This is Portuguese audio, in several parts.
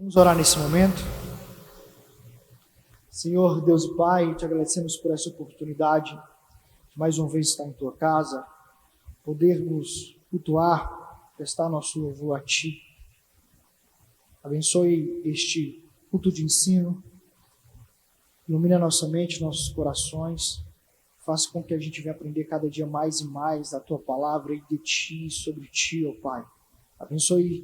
Vamos orar nesse momento. Senhor, Deus e Pai, te agradecemos por essa oportunidade de mais uma vez estar em Tua casa, podermos cultuar, prestar nosso louvor a Ti. Abençoe este culto de ensino, ilumine a nossa mente, nossos corações, faça com que a gente venha aprender cada dia mais e mais da Tua palavra e de Ti, sobre Ti, ó Pai. Abençoe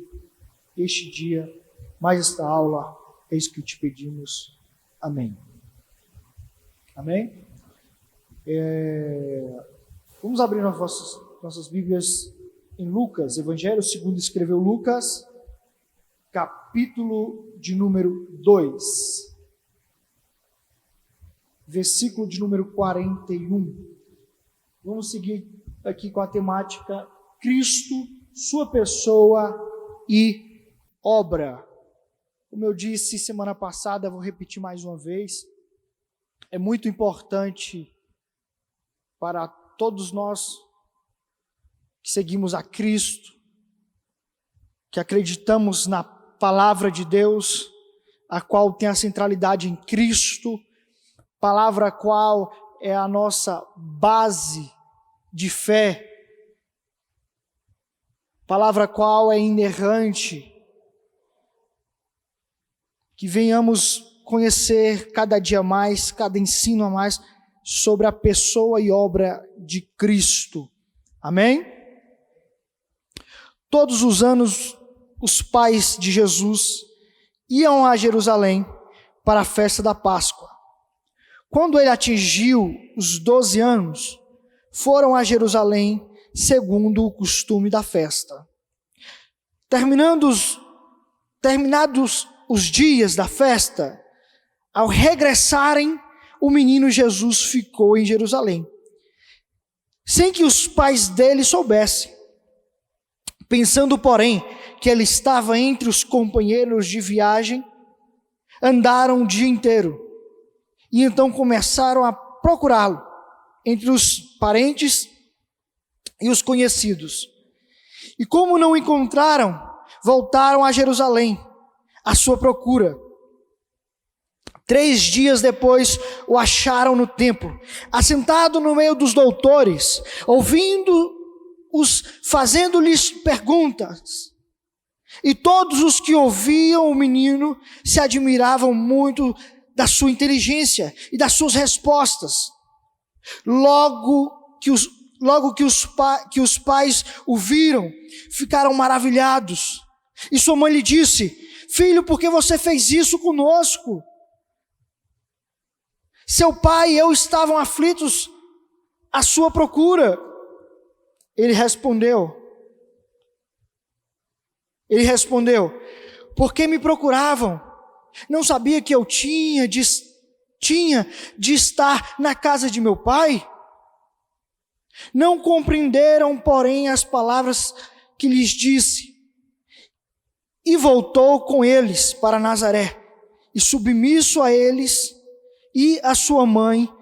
este dia, mais esta aula, é isso que te pedimos. Amém. Amém? Vamos abrir nossas Bíblias em Lucas, Evangelho segundo escreveu Lucas, capítulo de número 2, versículo de número 41. Vamos seguir aqui com a temática Cristo, sua pessoa e obra. Como eu disse semana passada, vou repetir mais uma vez, é muito importante para todos nós que seguimos a Cristo, que acreditamos na palavra de Deus, a qual tem a centralidade em Cristo, palavra a qual é a nossa base de fé, palavra a qual é inerrante, que venhamos conhecer cada dia mais, cada ensino a mais sobre a pessoa e obra de Cristo. Amém? Todos os anos, os pais de Jesus iam a Jerusalém para a festa da Páscoa. Quando ele atingiu os 12 anos, foram a Jerusalém segundo o costume da festa. Terminados os dias da festa, ao regressarem, o menino Jesus ficou em Jerusalém, sem que os pais dele soubessem. Pensando, porém, que ele estava entre os companheiros de viagem, andaram o dia inteiro, e então começaram a procurá-lo entre os parentes e os conhecidos. E como não o encontraram, voltaram a Jerusalém, à sua procura. 3 dias depois, o acharam no templo, assentado no meio dos doutores, ouvindo-os, fazendo-lhes perguntas. E todos os que ouviam o menino se admiravam muito da sua inteligência e das suas respostas. Logo que os pais o viram, ficaram maravilhados. E sua mãe lhe disse: Filho, por que você fez isso conosco? Seu pai e eu estavam aflitos à sua procura. Ele respondeu, por que me procuravam? Não sabia que eu tinha de estar na casa de meu pai? Não compreenderam, porém, as palavras que lhes disse. E voltou com eles para Nazaré, e submisso a eles, e a sua mãe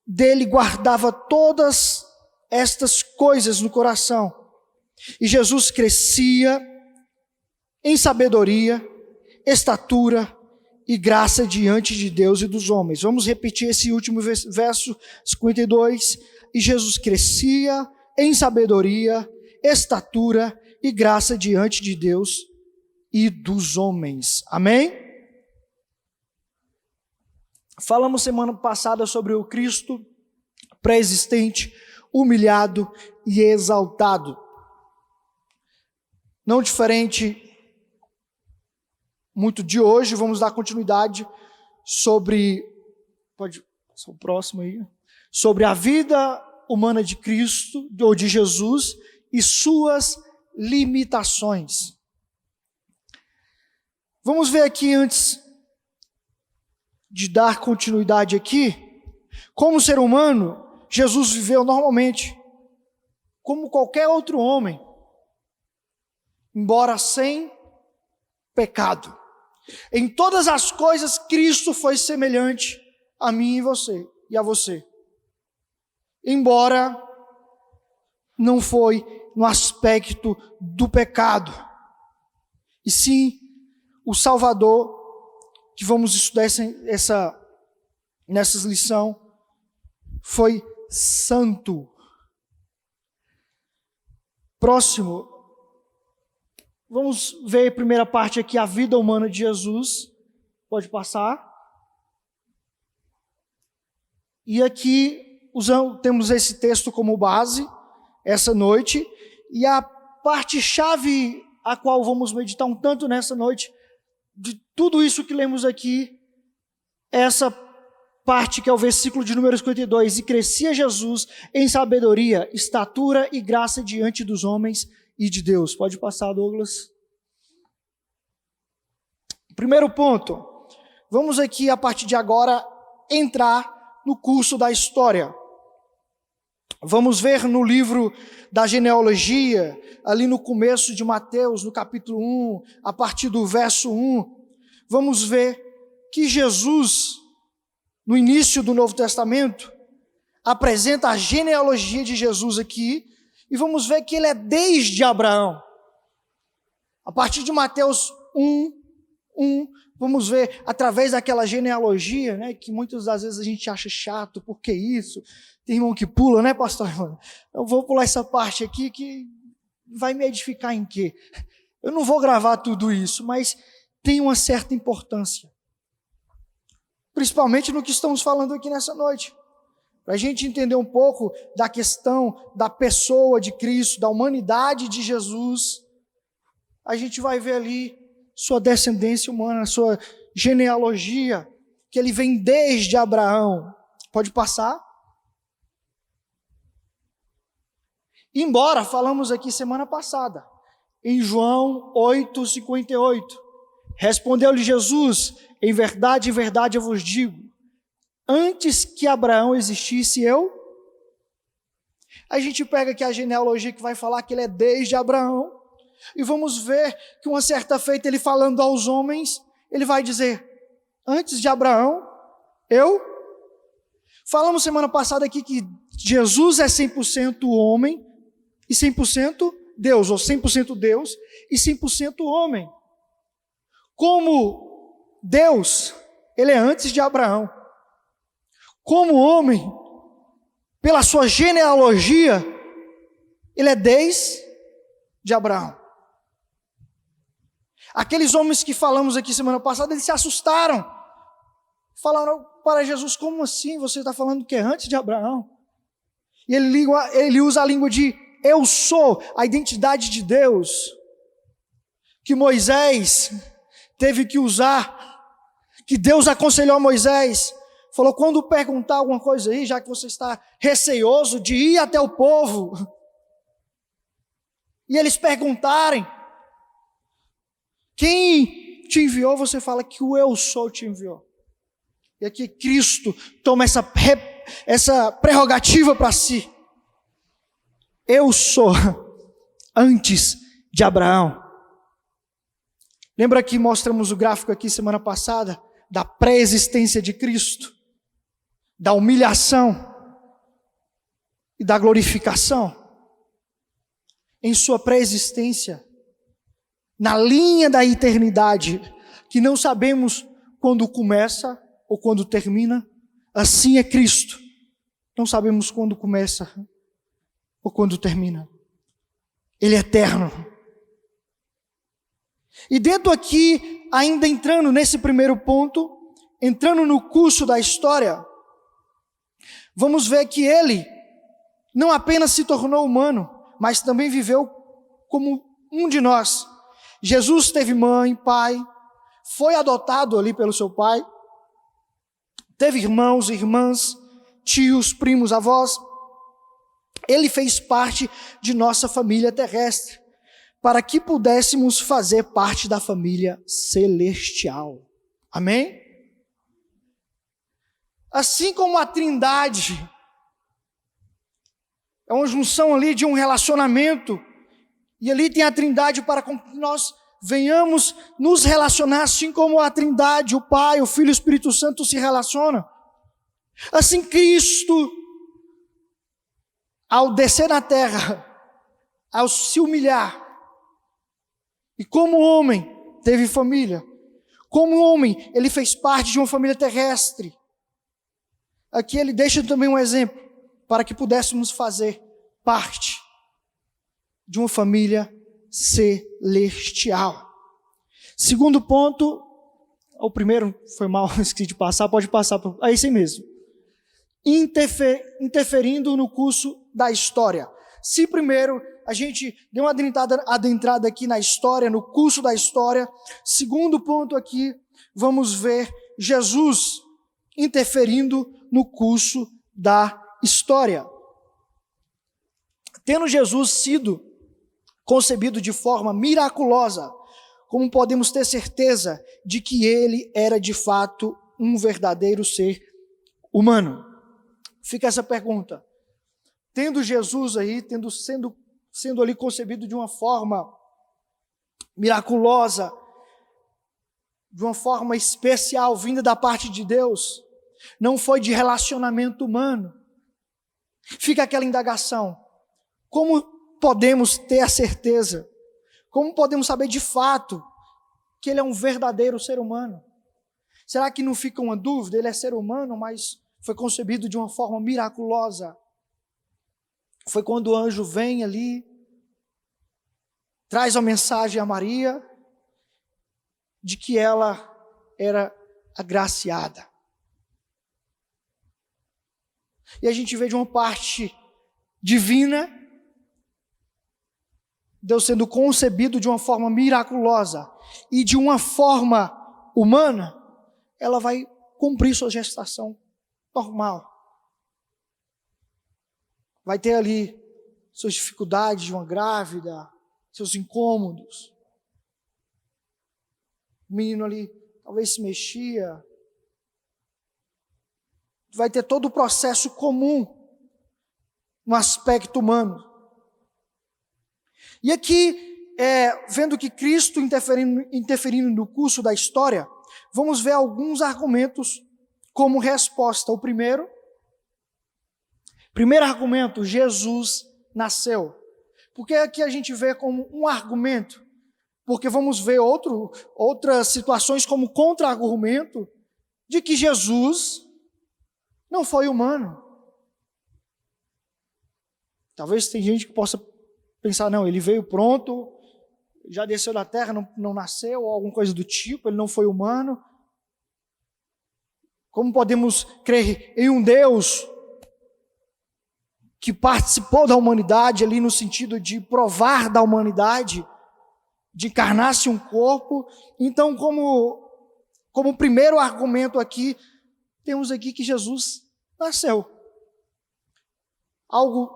dele guardava todas estas coisas no coração. E Jesus crescia em sabedoria, estatura e graça diante de Deus e dos homens. Vamos repetir esse último verso 52. E Jesus crescia em sabedoria, estatura e graça diante de Deus e dos homens. Amém? Falamos semana passada sobre o Cristo pré-existente, humilhado e exaltado. Não diferente muito de hoje, vamos dar continuidade sobre, pode passar o próximo aí, sobre a vida humana de Cristo, ou de Jesus, e suas limitações. Vamos ver aqui, antes de dar continuidade aqui, como ser humano, Jesus viveu normalmente, como qualquer outro homem, embora sem pecado. Em todas as coisas, Cristo foi semelhante a mim e a você. Embora não foi no aspecto do pecado, e sim o Salvador, que vamos estudar nessas lições, foi santo. Próximo, vamos ver a primeira parte aqui, a vida humana de Jesus. Pode passar. E aqui temos esse texto como base, essa noite, e a parte-chave a qual vamos meditar um tanto nessa noite, de tudo isso que lemos aqui, essa parte que é o versículo de número 52, e crescia Jesus em sabedoria, estatura e graça diante dos homens e de Deus. Pode passar, Douglas. Primeiro ponto, vamos aqui a partir de agora entrar no curso da história. Vamos ver no livro da genealogia, ali no começo de Mateus, no capítulo 1, a partir do verso 1, vamos ver que Jesus, no início do Novo Testamento, apresenta a genealogia de Jesus aqui, e vamos ver que ele é desde Abraão. A partir de Mateus 1, vamos ver através daquela genealogia, né, que muitas das vezes a gente acha chato, por que isso? Tem irmão que pula, né, pastor? Eu vou pular essa parte aqui que vai me edificar em quê? Eu não vou gravar tudo isso, mas tem uma certa importância. Principalmente no que estamos falando aqui nessa noite. Para a gente entender um pouco da questão da pessoa de Cristo, da humanidade de Jesus, a gente vai ver ali sua descendência humana, sua genealogia, que ele vem desde Abraão. Pode passar? Embora falamos aqui semana passada, em João 8,58, respondeu-lhe Jesus: em verdade, eu vos digo, antes que Abraão existisse, eu. A gente pega aqui a genealogia que vai falar que ele é desde Abraão, e vamos ver que uma certa feita, ele falando aos homens, ele vai dizer: antes de Abraão, eu. Falamos semana passada aqui que Jesus é 100% homem e 100% Deus, ou 100% Deus e 100% homem. Como Deus, ele é antes de Abraão. Como homem, pela sua genealogia, ele é desde Abraão. Aqueles homens que falamos aqui semana passada, eles se assustaram. Falaram para Jesus: como assim? Você está falando que é antes de Abraão? E ele usa a língua de eu sou, a identidade de Deus, que Moisés teve que usar, que Deus aconselhou a Moisés. Falou: quando perguntar alguma coisa aí, já que você está receoso de ir até o povo, e eles perguntarem, quem te enviou, você fala que o eu sou te enviou. E aqui Cristo toma essa prerrogativa para si. Eu sou antes de Abraão. Lembra que mostramos o gráfico aqui semana passada, da pré-existência de Cristo, da humilhação e da glorificação? Em sua pré-existência, na linha da eternidade, que não sabemos quando começa ou quando termina, assim é Cristo. Não sabemos quando começa ou quando termina. Ele é eterno. E dentro aqui, ainda entrando nesse primeiro ponto, entrando no curso da história, vamos ver que ele não apenas se tornou humano, mas também viveu como um de nós. Jesus teve mãe, pai, foi adotado ali pelo seu pai, teve irmãos, irmãs, tios, primos, avós. Ele fez parte de nossa família terrestre, para que pudéssemos fazer parte da família celestial. Amém? Assim como a Trindade é uma junção ali de um relacionamento, e ali tem a Trindade para que nós venhamos nos relacionar, assim como a Trindade, o Pai, o Filho e o Espírito Santo se relacionam. Assim Cristo, ao descer na terra, ao se humilhar, e como homem teve família, Como homem, ele fez parte de uma família terrestre. Aqui ele deixa também um exemplo para que pudéssemos fazer parte de uma família celestial. Segundo ponto, o primeiro foi mal, esqueci de passar, pode passar, é esse mesmo. Interferindo no curso da história. Se primeiro a gente deu uma adentrada aqui na história, no curso da história, segundo ponto aqui, vamos ver Jesus interferindo no curso da história. Tendo Jesus sido concebido de forma miraculosa, como podemos ter certeza de que ele era de fato um verdadeiro ser humano? Fica essa pergunta. Tendo Jesus aí, sendo ali concebido de uma forma miraculosa, de uma forma especial, vinda da parte de Deus, não foi de relacionamento humano. Fica aquela indagação: como podemos ter a certeza? Como podemos saber de fato que ele é um verdadeiro ser humano? Será que não fica uma dúvida? Ele é ser humano, mas foi concebido de uma forma miraculosa. Foi quando o anjo vem ali, traz a mensagem a Maria, de que ela era agraciada. E a gente vê de uma parte divina, Deus sendo concebido de uma forma miraculosa, e de uma forma humana, ela vai cumprir sua gestação normal. Vai ter ali suas dificuldades de uma grávida, seus incômodos. O menino ali talvez se mexia. Vai ter todo o processo comum no aspecto humano. E aqui, vendo que Cristo interferindo no curso da história, vamos ver alguns argumentos como resposta. O primeiro argumento: Jesus nasceu. Por que aqui a gente vê como um argumento? Porque vamos ver outras situações como contra-argumento de que Jesus não foi humano. Talvez tem gente que possa pensar: não, ele veio pronto, já desceu da terra, não nasceu, ou alguma coisa do tipo, ele não foi humano. Como podemos crer em um Deus que participou da humanidade ali no sentido de provar da humanidade, de encarnar-se um corpo? Então, como primeiro argumento aqui, temos aqui que Jesus nasceu. Algo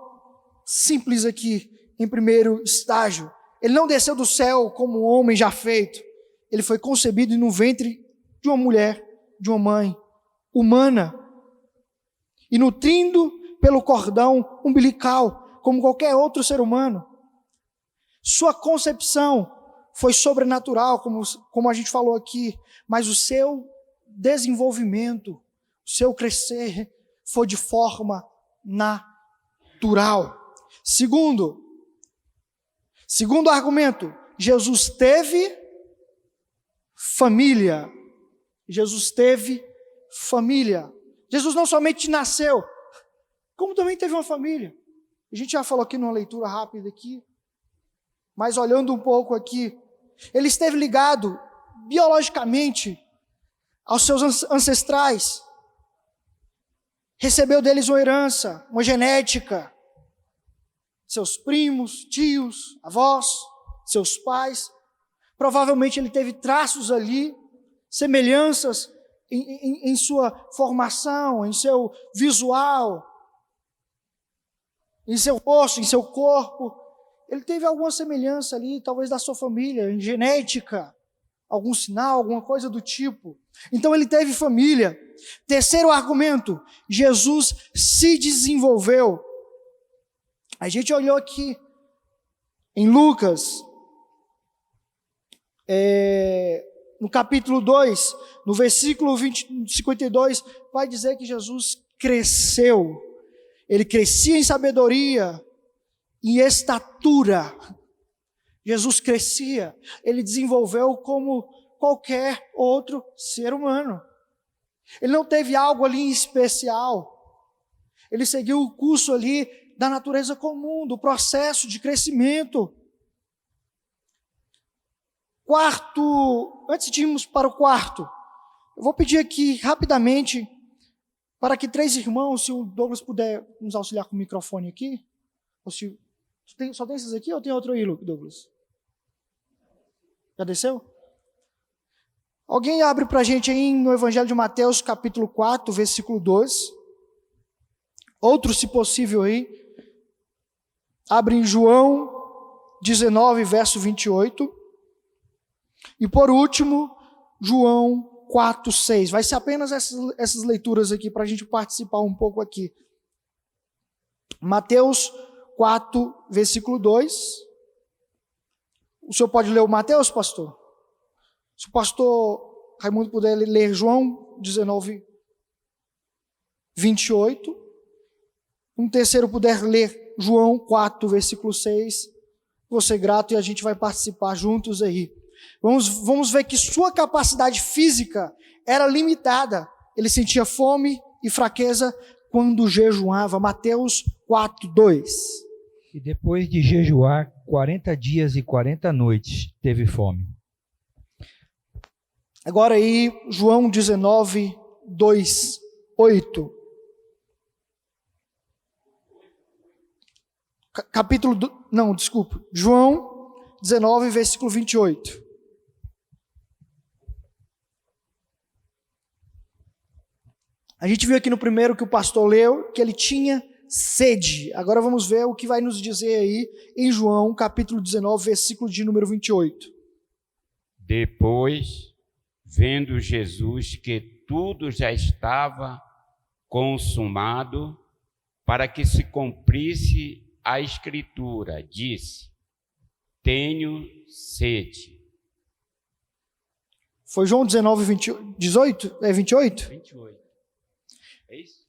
simples aqui, em primeiro estágio. Ele não desceu do céu como um homem já feito. Ele foi concebido no ventre de uma mulher, de uma mãe humana, e nutrindo pelo cordão umbilical, como qualquer outro ser humano. Sua concepção foi sobrenatural, como a gente falou aqui, mas o seu desenvolvimento, o seu crescer, foi de forma natural. Segundo argumento: Jesus teve família. Jesus teve família. Jesus não somente nasceu, como também teve uma família. A gente já falou aqui numa leitura rápida aqui, mas olhando um pouco aqui, ele esteve ligado biologicamente aos seus ancestrais, recebeu deles uma herança, uma genética, seus primos, tios, avós, seus pais. Provavelmente ele teve traços ali, semelhanças em sua formação, em seu visual, em seu rosto, em seu corpo. Ele teve alguma semelhança ali, talvez da sua família, em genética, algum sinal, alguma coisa do tipo. Então ele teve família. Terceiro argumento: Jesus se desenvolveu. A gente olhou aqui em Lucas, no capítulo 2, no versículo 52, vai dizer que Jesus cresceu. Ele crescia em sabedoria, em estatura. Jesus crescia, ele desenvolveu como qualquer outro ser humano. Ele não teve algo ali em especial. Ele seguiu o curso ali da natureza comum, do processo de crescimento. Quarto, antes de irmos para o quarto, eu vou pedir aqui rapidamente para que 3 irmãos, se o Douglas puder nos auxiliar com o microfone aqui, ou se só tem esses aqui ou tem outro aí, Douglas? Já desceu? Alguém abre para a gente aí no Evangelho de Mateus, capítulo 4, versículo 2. Outro, se possível aí. Abre em João 19, verso 28. E por último, João 4, 6. Vai ser apenas essas leituras aqui para a gente participar um pouco aqui. Mateus 4, versículo 2. O senhor pode ler o Mateus, pastor? Se o pastor Raimundo puder ler João 19, 28. Um terceiro puder ler João 4, versículo 6. Vou ser grato e a gente vai participar juntos aí. Vamos ver que sua capacidade física era limitada. Ele sentia fome e fraqueza quando jejuava. Mateus 4, 2. E depois de jejuar 40 dias e 40 noites, teve fome. Agora aí, João 19, 2, 8. João 19, versículo 28. A gente viu aqui no primeiro que o pastor leu, que ele tinha sede. Agora vamos ver o que vai nos dizer aí em João, capítulo 19, versículo de número 28. Depois, vendo Jesus que tudo já estava consumado, para que se cumprisse a Escritura, disse: tenho sede. Foi João 19, 28? É 28? 28. É isso?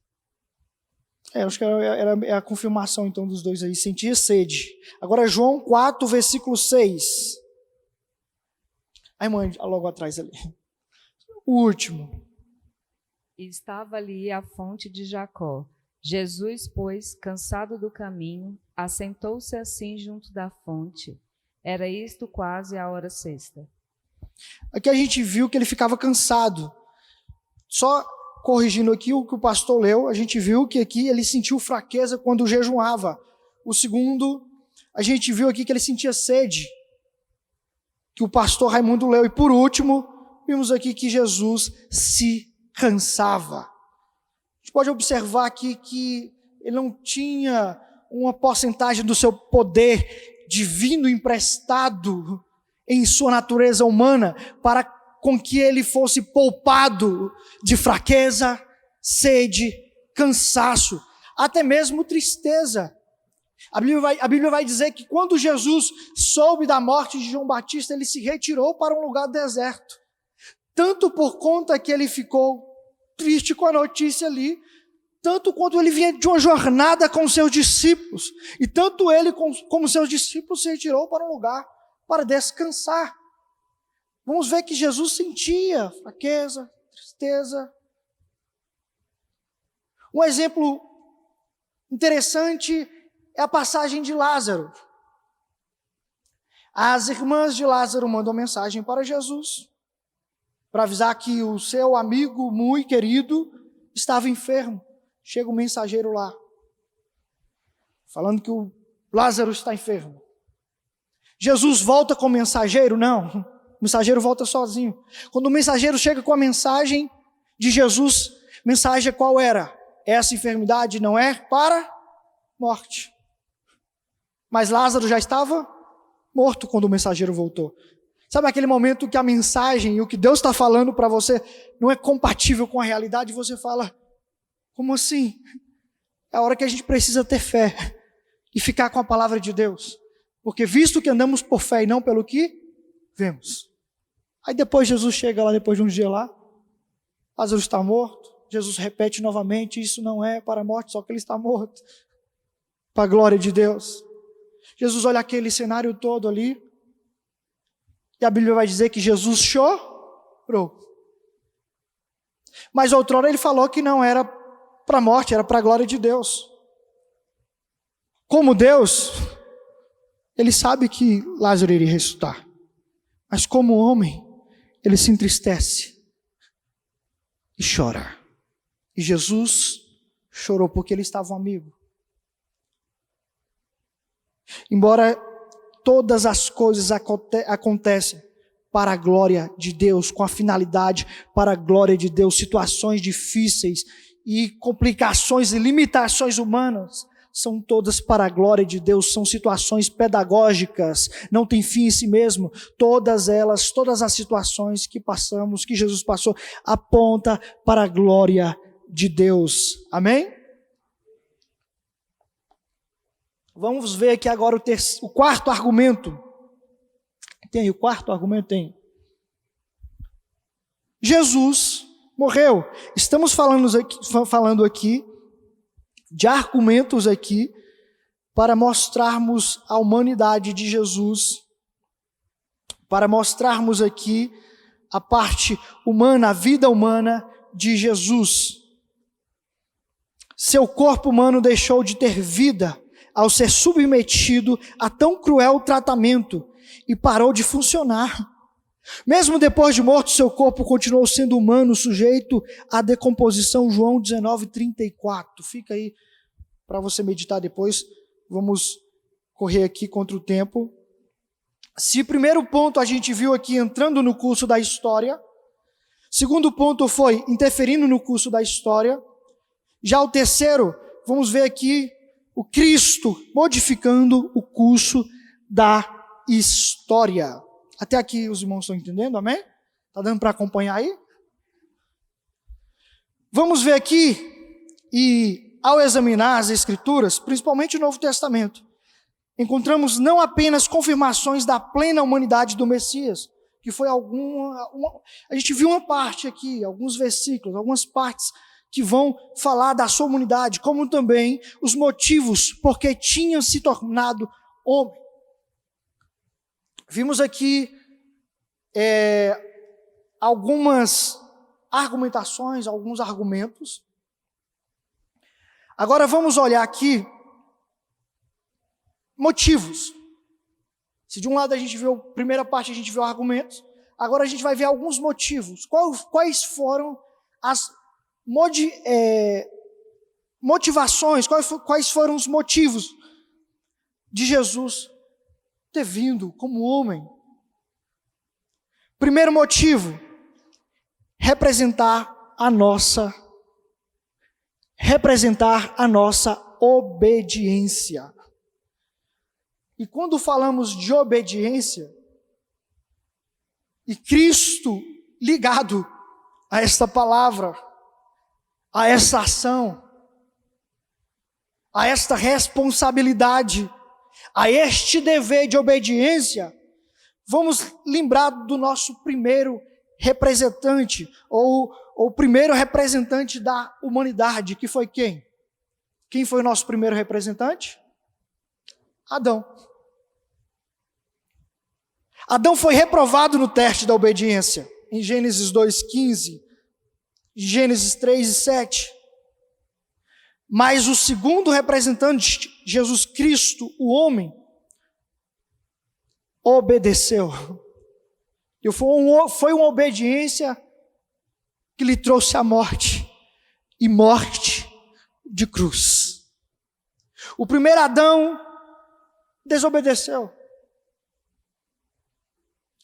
Acho que era a confirmação então dos dois aí. Sentia sede. Agora João 4, versículo 6. Aí, mãe, logo atrás ali. O último. Estava ali a fonte de Jacó. Jesus, pois, cansado do caminho, assentou-se assim junto da fonte. Era isto quase a hora sexta. Aqui a gente viu que ele ficava cansado. Só corrigindo aqui o que o pastor leu, a gente viu que aqui ele sentiu fraqueza quando jejuava. O segundo, a gente viu aqui que ele sentia sede, que o pastor Raimundo leu. E por último, vimos aqui que Jesus se cansava. A gente pode observar aqui que ele não tinha uma porcentagem do seu poder divino emprestado em sua natureza humana para com que ele fosse poupado de fraqueza, sede, cansaço, até mesmo tristeza. A Bíblia vai dizer que quando Jesus soube da morte de João Batista, ele se retirou para um lugar deserto. Tanto por conta que ele ficou triste com a notícia ali, tanto quanto ele vinha de uma jornada com seus discípulos, e tanto ele como seus discípulos se retirou para um lugar para descansar. Vamos ver que Jesus sentia fraqueza, tristeza. Um exemplo interessante é a passagem de Lázaro. As irmãs de Lázaro mandam mensagem para Jesus, para avisar que o seu amigo muito querido estava enfermo. Chega um mensageiro lá, falando que o Lázaro está enfermo. Jesus volta com o mensageiro? Não. O mensageiro volta sozinho. Quando o mensageiro chega com a mensagem de Jesus, mensagem qual era? Essa enfermidade não é para morte. Mas Lázaro já estava morto quando o mensageiro voltou. Sabe aquele momento que a mensagem e o que Deus está falando para você não é compatível com a realidade? E você fala, como assim? É a hora que a gente precisa ter fé e ficar com a palavra de Deus. Porque visto que andamos por fé e não pelo que vemos. Aí depois Jesus chega lá, depois de um dia lá, Lázaro está morto, Jesus repete novamente, isso não é para a morte, só que ele está morto. Para a glória de Deus. Jesus olha aquele cenário todo ali, e a Bíblia vai dizer que Jesus chorou. Mas outrora ele falou que não era para a morte, era para a glória de Deus. Como Deus, ele sabe que Lázaro iria ressuscitar. Mas como homem, ele se entristece e chora. E Jesus chorou porque ele estava um amigo. Embora todas as coisas acontecem para a glória de Deus, com a finalidade para a glória de Deus, situações difíceis e complicações e limitações humanas, são todas para a glória de Deus, são situações pedagógicas, não tem fim em si mesmo. Todas elas, todas as situações que passamos, que Jesus passou, aponta para a glória de Deus. Amém? Vamos ver aqui agora o quarto argumento. Tem o quarto argumento? Tem. Jesus morreu. Estamos falando aqui de argumentos aqui para mostrarmos a humanidade de Jesus, para mostrarmos aqui a parte humana, a vida humana de Jesus. Seu corpo humano deixou de ter vida ao ser submetido a tão cruel tratamento e parou de funcionar. Mesmo depois de morto, seu corpo continuou sendo humano, sujeito à decomposição. João 19:34. Fica aí para você meditar depois. Vamos correr aqui contra o tempo. Se o primeiro ponto a gente viu aqui entrando no curso da história, segundo ponto foi interferindo no curso da história. Já o terceiro, vamos ver aqui o Cristo modificando o curso da história. Até aqui os irmãos estão entendendo, amém? Está dando para acompanhar aí? Vamos ver aqui, e ao examinar as Escrituras, principalmente o Novo Testamento, encontramos não apenas confirmações da plena humanidade do Messias, que foi a gente viu uma parte aqui, alguns versículos, algumas partes que vão falar da sua humanidade, como também os motivos por que tinha se tornado homem. Vimos aqui algumas argumentações, alguns argumentos. Agora vamos olhar aqui motivos. Se de um lado a gente viu, primeira parte a gente viu argumentos, agora a gente vai ver alguns motivos. Quais foram as motivações, quais foram os motivos de Jesus ter vindo como homem? Primeiro motivo, representar a nossa obediência. E quando falamos de obediência, e Cristo ligado a esta palavra, a essa ação, a esta responsabilidade, a este dever de obediência, vamos lembrar do nosso primeiro representante, ou o primeiro representante da humanidade, que foi quem? Quem foi o nosso primeiro representante? Adão. Adão foi reprovado no teste da obediência, em Gênesis 2:15, Gênesis 3:7. Mas o segundo representante, Jesus Cristo, o homem, obedeceu. E foi uma obediência que lhe trouxe a morte, e morte de cruz. O primeiro Adão desobedeceu.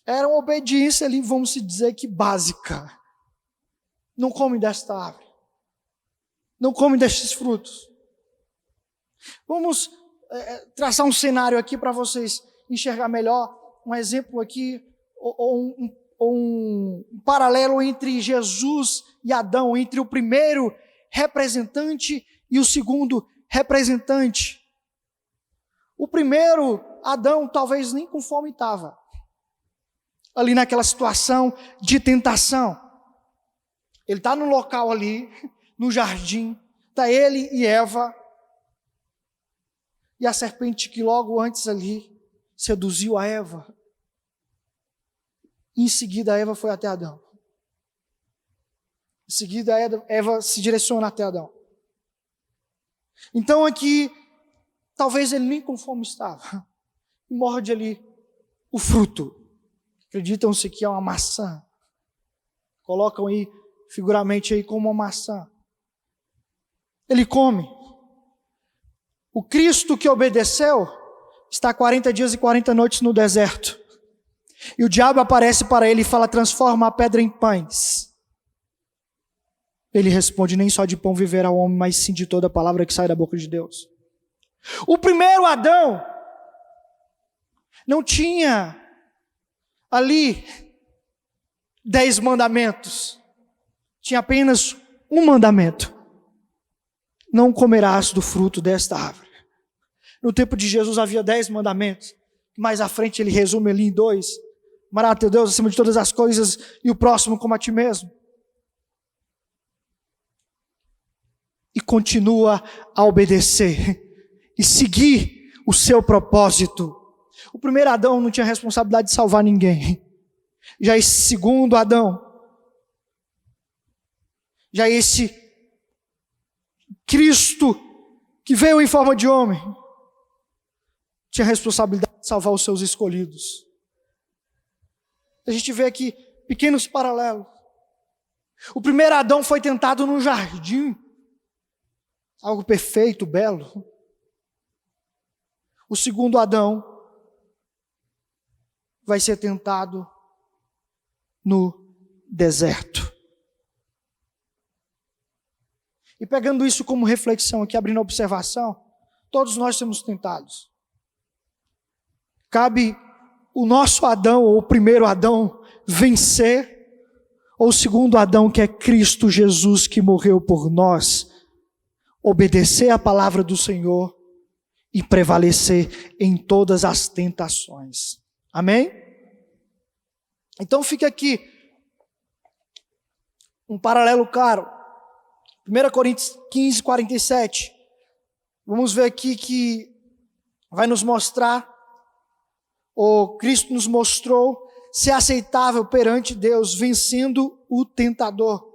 Era uma obediência ali, vamos dizer que básica. Não come desta árvore. Não come destes frutos. Vamos traçar um cenário aqui para vocês enxergar melhor. Um exemplo aqui, ou um paralelo entre Jesus e Adão, entre o primeiro representante e o segundo representante. O primeiro, Adão, talvez nem com fome estava. Ali naquela situação de tentação. Ele está no local ali, no jardim, está ele e Eva, e a serpente que logo antes ali seduziu a Eva. Em seguida a Eva foi até Adão. Em seguida, Eva se direciona até Adão. Então aqui, talvez ele nem com fome estava. Morde ali o fruto. Acreditam-se que é uma maçã. Colocam aí, figuramente aí, como uma maçã. Ele come. O Cristo que obedeceu está 40 dias e 40 noites no deserto. E o diabo aparece para ele e fala: transforma a pedra em pães. Ele responde: nem só de pão viverá o homem, mas sim de toda a palavra que sai da boca de Deus. O primeiro Adão não tinha ali 10 mandamentos. Tinha apenas um mandamento: não comerás do fruto desta árvore. No tempo de Jesus havia 10 mandamentos. Mais à frente ele resume ali em 2. Amarás teu Deus acima de todas as coisas e o próximo como a ti mesmo. E continua a obedecer e seguir o seu propósito. O primeiro Adão não tinha responsabilidade de salvar ninguém. Já esse segundo Adão, já esse Cristo que veio em forma de homem, tinha a responsabilidade de salvar os seus escolhidos. A gente vê aqui pequenos paralelos. O primeiro Adão foi tentado no jardim, algo perfeito, belo. O segundo Adão vai ser tentado no deserto. E pegando isso como reflexão aqui, abrindo a observação, todos nós somos tentados. Cabe o nosso Adão, ou o primeiro Adão, vencer, ou o segundo Adão, que é Cristo Jesus, que morreu por nós, obedecer a palavra do Senhor e prevalecer em todas as tentações. Amém? Então fica aqui um paralelo claro. 1 Coríntios 15, 47. Vamos ver aqui que vai nos mostrar, ou Cristo nos mostrou, ser aceitável perante Deus, vencendo o tentador.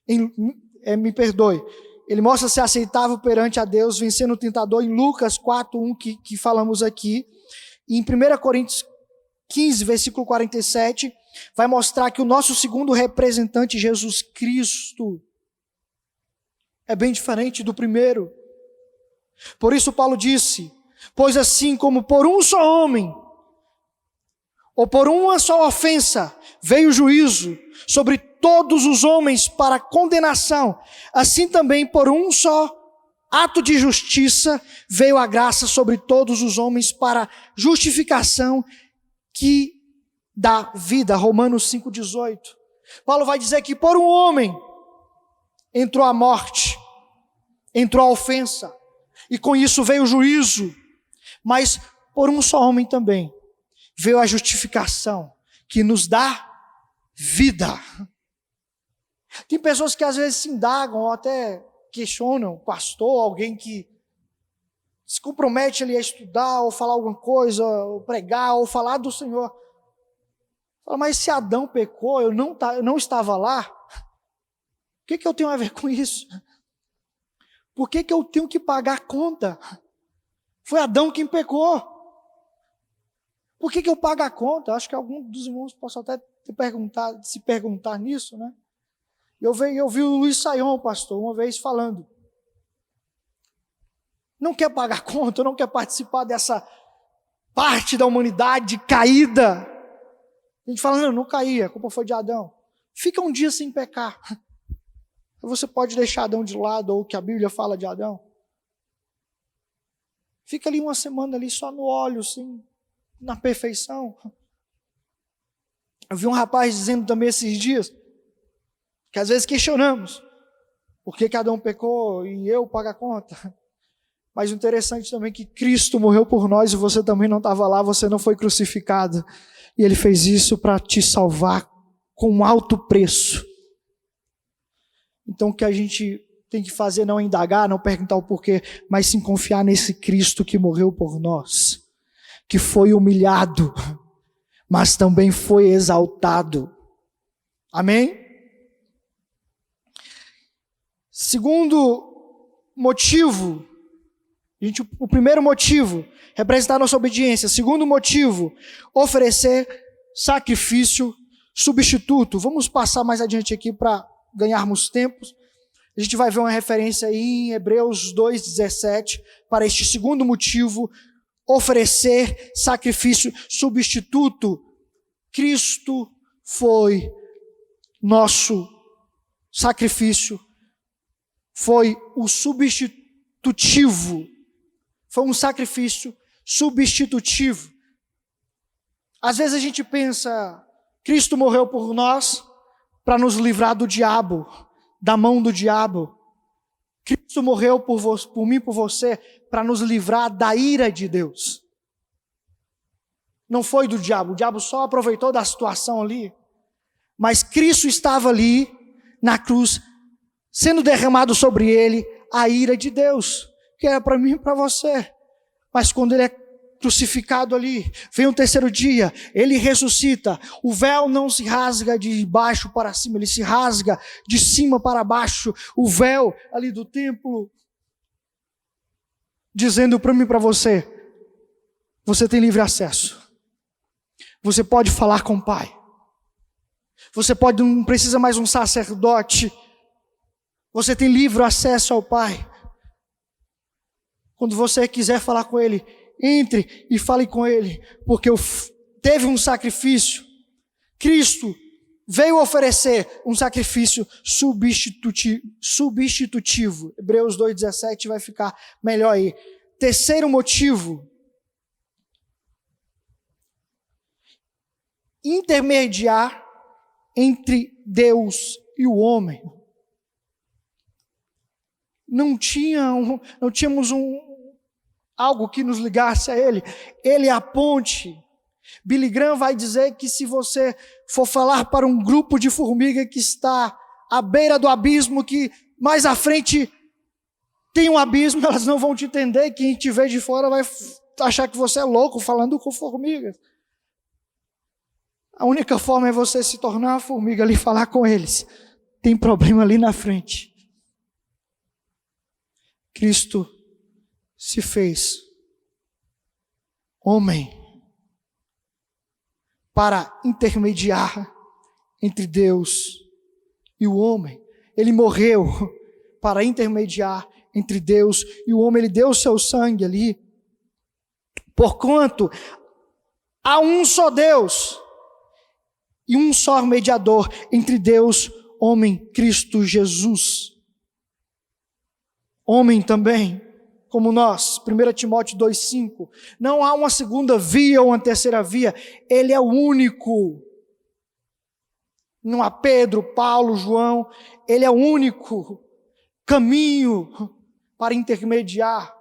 Me perdoe. Ele mostra ser aceitável perante a Deus, vencendo o tentador em Lucas 4:1, que falamos aqui. E em 1 Coríntios 15, versículo 47, vai mostrar que o nosso segundo representante, Jesus Cristo, é bem diferente do primeiro. Por isso Paulo disse: pois assim como por um só homem, ou por uma só ofensa, veio o juízo sobre todos os homens para condenação, assim também por um só ato de justiça veio a graça sobre todos os homens para justificação que dá vida. Romanos 5,18. Paulo vai dizer que por um homem entrou a morte, entrou a ofensa, e com isso veio o juízo, mas por um só homem também veio a justificação que nos dá vida. Tem pessoas que às vezes se indagam ou até questionam, pastor, alguém que se compromete ali a estudar ou falar alguma coisa, ou pregar, ou falar do Senhor. Fala: mas se Adão pecou, eu não estava lá, o que eu tenho a ver com isso? Por que eu tenho que pagar a conta? Foi Adão quem pecou. Por que eu pago a conta? Acho que algum dos irmãos possa até se perguntar nisso, né? Eu vi o Luiz Saião, pastor, uma vez falando. Não quer pagar conta, não quer participar dessa parte da humanidade caída. A gente fala: não caí, a culpa foi de Adão. Fica um dia sem pecar. Você pode deixar Adão de lado, ou o que a Bíblia fala de Adão. Fica ali uma semana ali só no óleo, assim, na perfeição. Eu vi um rapaz dizendo também esses dias, que às vezes questionamos, por que Adão pecou e eu pago a conta? Mas o interessante também é que Cristo morreu por nós e você também não estava lá, você não foi crucificado. E Ele fez isso para te salvar com um alto preço. Então o que a gente tem que fazer não é indagar, não perguntar o porquê, mas sim confiar nesse Cristo que morreu por nós, que foi humilhado, mas também foi exaltado. Amém? Segundo motivo, o primeiro motivo, representar nossa obediência. Segundo motivo, oferecer sacrifício substituto. Vamos passar mais adiante aqui para ganharmos tempo. A gente vai ver uma referência aí em Hebreus 2,17 para este segundo motivo, oferecer sacrifício substituto. Cristo foi nosso sacrifício, foi o substitutivo, foi um sacrifício substitutivo. Às vezes a gente pensa, Cristo morreu por nós para nos livrar do diabo, da mão do diabo. Cristo morreu por mim, por você, para nos livrar da ira de Deus. Não foi do diabo, o diabo só aproveitou da situação ali. Mas Cristo estava ali, na cruz, sendo derramado sobre ele a ira de Deus, que era para mim e para você. Mas quando ele é crucificado ali, vem o terceiro dia, ele ressuscita, o véu não se rasga de baixo para cima, ele se rasga de cima para baixo, o véu ali do templo, dizendo para mim e para você, você tem livre acesso, você pode falar com o Pai, você não precisa mais um sacerdote, você tem livre acesso ao Pai. Quando você quiser falar com Ele, entre e fale com Ele, porque teve um sacrifício. Cristo veio oferecer um sacrifício substitutivo. Hebreus 2,17 vai ficar melhor aí. Terceiro motivo, intermediar entre Deus e o homem. Não tínhamos algo que nos ligasse a Ele. Ele é a ponte. Billy Graham vai dizer que se você for falar para um grupo de formiga que está à beira do abismo, que mais à frente tem um abismo, elas não vão te entender. Quem te vê de fora vai achar que você é louco falando com formigas. A única forma é você se tornar uma formiga ali e falar com eles. Tem problema ali na frente. Cristo se fez homem para intermediar entre Deus e o homem. Ele morreu para intermediar entre Deus e o homem. Ele deu o seu sangue ali. Porquanto há um só Deus e um só mediador entre Deus, homem, Cristo Jesus. Homem também, como nós, 1 Timóteo 2,5. Não há uma segunda via ou uma terceira via. Ele é o único. Não há Pedro, Paulo, João. Ele é o único caminho para intermediar.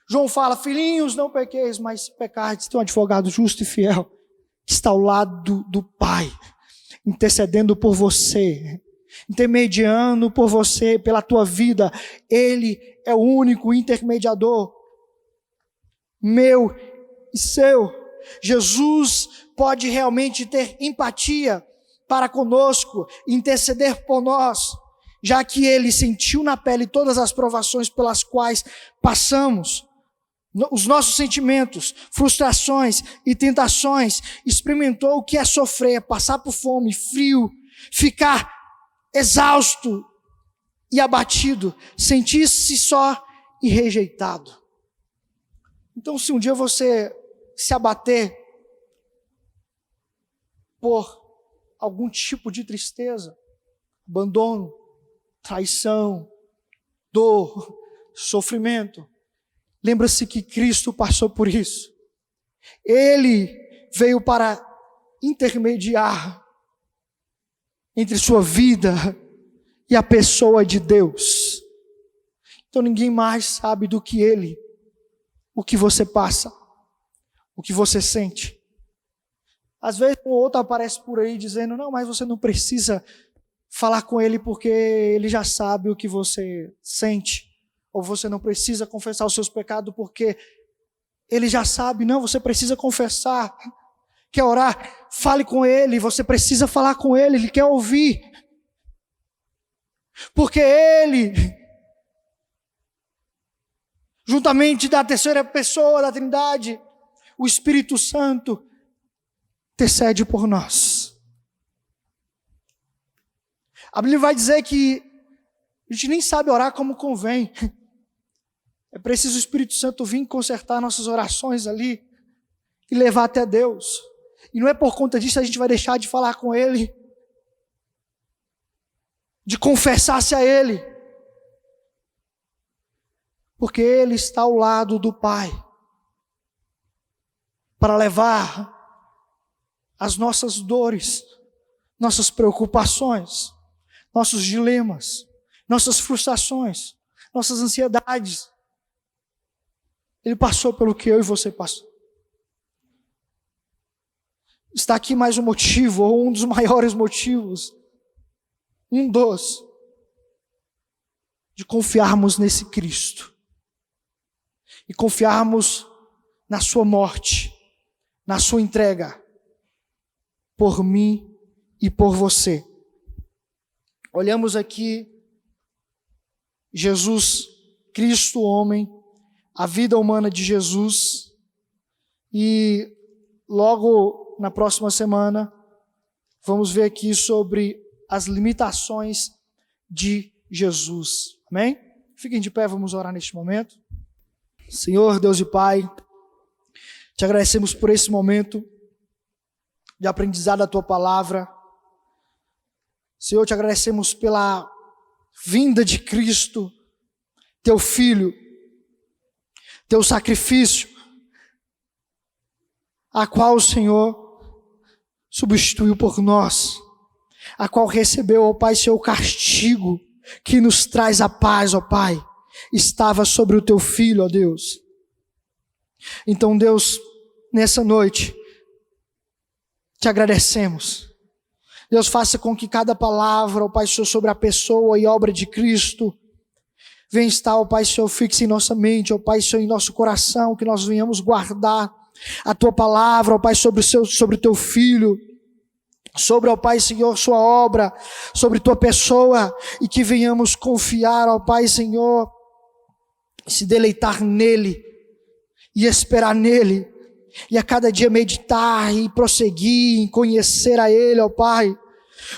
João fala, filhinhos, não pequeis, mas se pecardes, tem um advogado justo e fiel, que está ao lado do Pai, intercedendo por você, intermediando por você, pela tua vida. Ele é o único intermediador, meu e seu. Jesus pode realmente ter empatia para conosco, interceder por nós, já que Ele sentiu na pele todas as provações pelas quais passamos, os nossos sentimentos, frustrações e tentações, experimentou o que é sofrer, passar por fome, frio, ficar exausto e abatido, sentir-se só e rejeitado. Então, se um dia você se abater por algum tipo de tristeza, abandono, traição, dor, sofrimento, lembra-se que Cristo passou por isso. Ele veio para intermediar entre sua vida e a pessoa de Deus. Então ninguém mais sabe do que Ele, o que você passa, o que você sente. Às vezes um outro aparece por aí dizendo, não, mas você não precisa falar com Ele porque Ele já sabe o que você sente. Ou você não precisa confessar os seus pecados porque Ele já sabe. Não, você precisa confessar. Quer orar? Fale com Ele. Você precisa falar com Ele. Ele quer ouvir. Porque Ele, juntamente da terceira pessoa da Trindade, o Espírito Santo, intercede por nós. A Bíblia vai dizer que a gente nem sabe orar como convém. É preciso o Espírito Santo vir consertar nossas orações ali e levar até Deus. E não é por conta disso que a gente vai deixar de falar com Ele, de confessar-se a Ele. Porque Ele está ao lado do Pai para levar as nossas dores, nossas preocupações, nossos dilemas, nossas frustrações, nossas ansiedades. Ele passou pelo que eu e você passou. Está aqui mais um motivo, ou um dos maiores motivos, de confiarmos nesse Cristo. E confiarmos na sua morte, na sua entrega, por mim e por você. Olhamos aqui Jesus, Cristo homem, a vida humana de Jesus, e logo na próxima semana vamos ver aqui sobre as limitações de Jesus. Amém? Fiquem de pé, vamos orar neste momento. Senhor, Deus e Pai, te agradecemos por esse momento de aprendizado da Tua Palavra. Senhor, te agradecemos pela vinda de Cristo, Teu Filho, Teu sacrifício, a qual o Senhor substituiu por nós, a qual recebeu, ó Pai, Seu castigo, que nos traz a paz, ó Pai, estava sobre o Teu Filho, ó Deus. Então, Deus, nessa noite, te agradecemos. Deus, faça com que cada palavra, ó Pai Senhor, sobre a pessoa e obra de Cristo, venha estar, ó Pai Senhor, fixe em nossa mente, ó Pai Senhor, em nosso coração, que nós venhamos guardar a Tua palavra, ó Pai, sobre o Teu Filho, sobre, ó Pai Senhor, Sua obra, sobre Tua pessoa, e que venhamos confiar, ó Pai Senhor, se deleitar nele, e esperar nele, e a cada dia meditar e prosseguir em conhecer a Ele, ó Pai,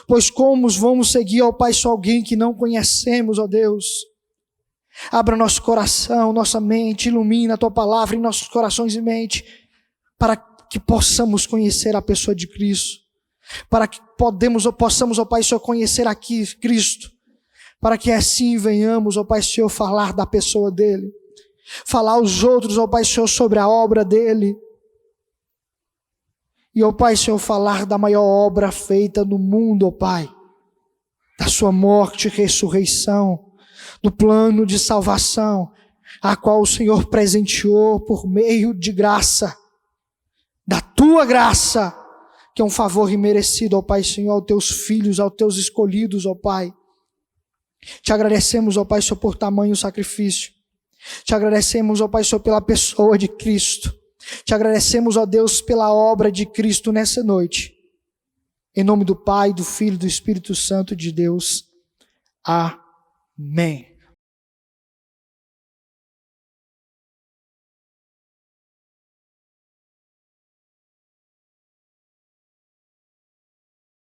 pois como vamos seguir, ó Pai, só alguém que não conhecemos, ó Deus. Abra nosso coração, nossa mente, ilumina a Tua palavra em nossos corações e mente, para que possamos conhecer a pessoa de Cristo, para que possamos, ó Pai Senhor, conhecer aqui Cristo, para que assim venhamos, ó Pai Senhor, falar da pessoa dEle, falar aos outros, ó Pai Senhor, sobre a obra dEle, e, ó Pai Senhor, falar da maior obra feita no mundo, ó Pai, da Sua morte e ressurreição, do plano de salvação, a qual o Senhor presenteou por meio de graça, da Tua graça, que é um favor imerecido, ó Pai Senhor, aos Teus filhos, aos Teus escolhidos, ó Pai. Te agradecemos, ó Pai Senhor, por tamanho sacrifício. Te agradecemos, ó Pai Senhor, pela pessoa de Cristo. Te agradecemos, ó Deus, pela obra de Cristo nessa noite. Em nome do Pai, do Filho e do Espírito Santo de Deus. Amém.